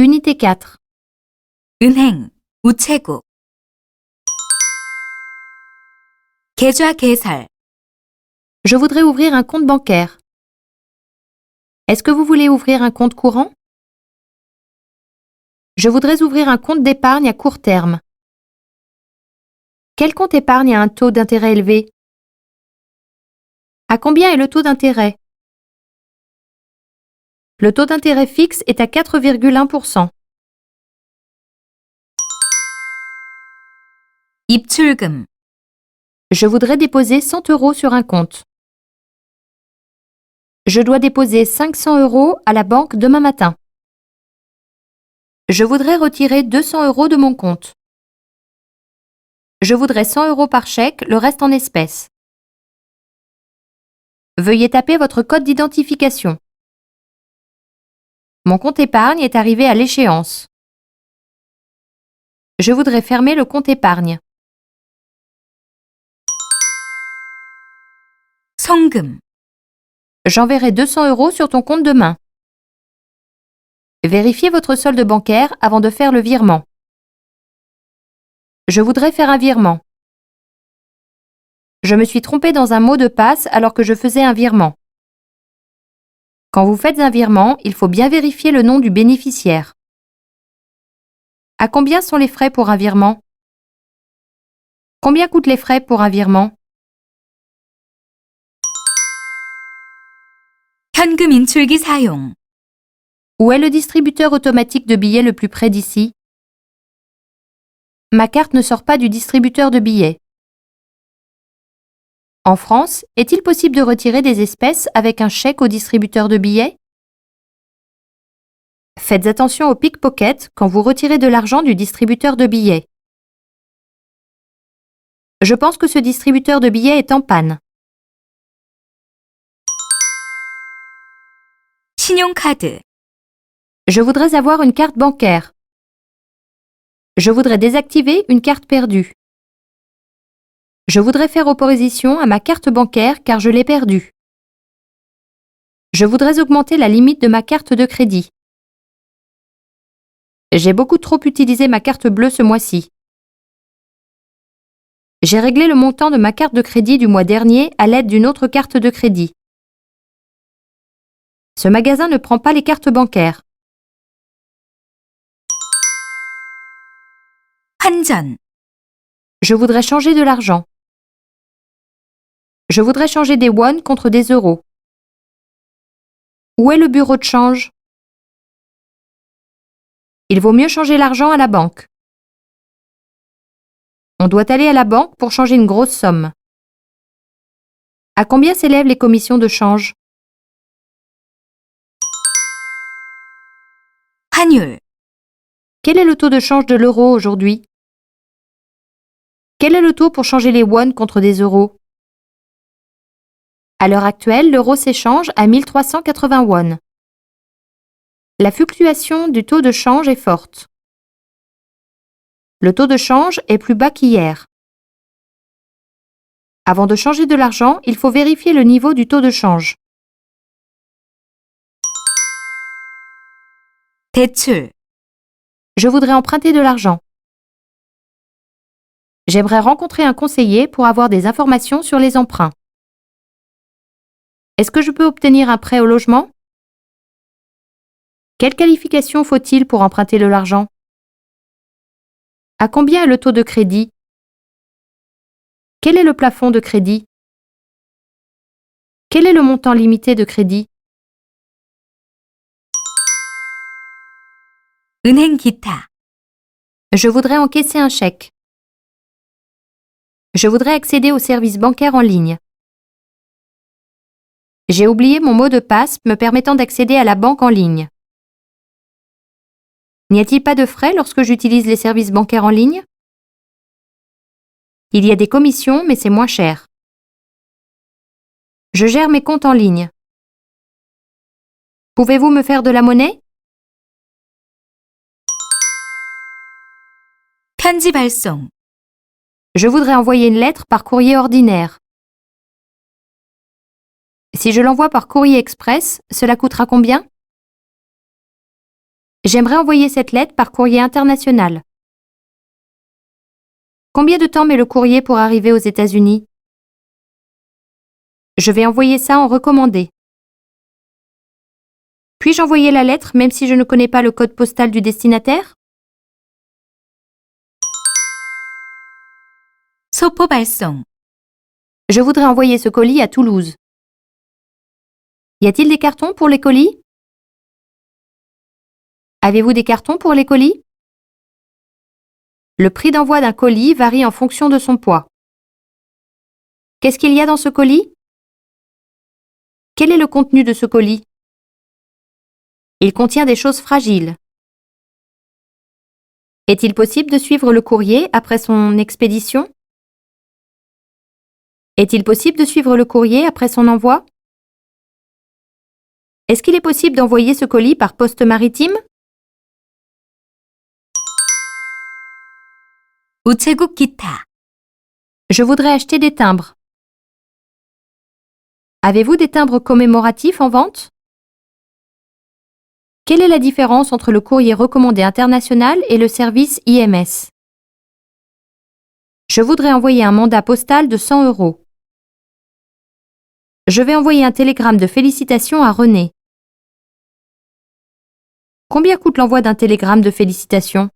Unité 4. 은행, 우체국. 계좌 개설. Je voudrais ouvrir un compte bancaire. Est-ce que vous voulez ouvrir un compte courant? Je voudrais ouvrir un compte d'épargne à court terme. Quel compte épargne a un taux d'intérêt élevé? À combien est le taux d'intérêt? Le taux d'intérêt fixe est à 4,1%. 입출금. Je voudrais déposer 100 € sur un compte. Je dois déposer 500 € à la banque demain matin. Je voudrais retirer 200 € de mon compte. Je voudrais 100 € par chèque, le reste en espèces. Veuillez taper votre code d'identification. Mon compte épargne est arrivé à l'échéance. Je voudrais fermer le compte épargne. 송금. J'enverrai 200 € sur ton compte demain. Vérifiez votre solde bancaire avant de faire le virement. Je voudrais faire un virement. Je me suis trompé dans un mot de passe alors que je faisais un virement. Quand vous faites un virement, il faut bien vérifier le nom du bénéficiaire. À combien sont les frais pour un virement? Combien coûtent les frais pour un virement? 현금 인출기 사용. Où est le distributeur automatique de billets le plus près d'ici? Ma carte ne sort pas du distributeur de billets. En France, est-il possible de retirer des espèces avec un chèque au distributeur de billets? Faites attention au pickpocket quand vous retirez de l'argent du distributeur de billets. Je pense que ce distributeur de billets est en panne. 신용카드. Je voudrais avoir une carte bancaire. Je voudrais désactiver une carte perdue. Je voudrais faire opposition à ma carte bancaire car je l'ai perdue. Je voudrais augmenter la limite de ma carte de crédit. J'ai beaucoup trop utilisé ma carte bleue ce mois-ci. J'ai réglé le montant de ma carte de crédit du mois dernier à l'aide d'une autre carte de crédit. Ce magasin ne prend pas les cartes bancaires. 환전. Je voudrais changer de l'argent. Je voudrais changer des won contre des euros. Où est le bureau de change? Il vaut mieux changer l'argent à la banque. On doit aller à la banque pour changer une grosse somme. À combien s'élèvent les commissions de change? 환율. Quel est le taux de change de l'euro aujourd'hui? Quel est le taux pour changer les won contre des euros? À l'heure actuelle, l'euro s'échange à 1380 won. La fluctuation du taux de change est forte. Le taux de change est plus bas qu'hier. Avant de changer de l'argent, il faut vérifier le niveau du taux de change. 대출. Je voudrais emprunter de l'argent. J'aimerais rencontrer un conseiller pour avoir des informations sur les emprunts. Est-ce que je peux obtenir un prêt au logement? Quelle qualification faut-il pour emprunter de l'argent? À combien est le taux de crédit? Quel est le plafond de crédit? Quel est le montant limité de crédit? 은행 기타. Je voudrais encaisser un chèque. Je voudrais accéder aux services bancaires en ligne. J'ai oublié mon mot de passe me permettant d'accéder à la banque en ligne. N'y a-t-il pas de frais lorsque j'utilise les services bancaires en ligne? Il y a des commissions, mais c'est moins cher. Je gère mes comptes en ligne. Pouvez-vous me faire de la monnaie? 편지 발송. Je voudrais envoyer une lettre par courrier ordinaire. Si je l'envoie par courrier express, cela coûtera combien? J'aimerais envoyer cette lettre par courrier international. Combien de temps met le courrier pour arriver aux États-Unis? Je vais envoyer ça en recommandé. Puis-je envoyer la lettre même si je ne connais pas le code postal du destinataire? 소포 발송. Je voudrais envoyer ce colis à Toulouse. Y a-t-il des cartons pour les colis? Avez-vous des cartons pour les colis? Le prix d'envoi d'un colis varie en fonction de son poids. Qu'est-ce qu'il y a dans ce colis? Quel est le contenu de ce colis? Il contient des choses fragiles. Est-il possible de suivre le courrier après son expédition? Est-il possible de suivre le courrier après son envoi? Est-ce qu'il est possible d'envoyer ce colis par poste maritime? 우체국 기타. Je voudrais acheter des timbres. Avez-vous des timbres commémoratifs en vente? Quelle est la différence entre le courrier recommandé international et le service IMS? Je voudrais envoyer un mandat postal de 100 €. Je vais envoyer un télégramme de félicitations à René. Combien coûte l'envoi d'un télégramme de félicitations?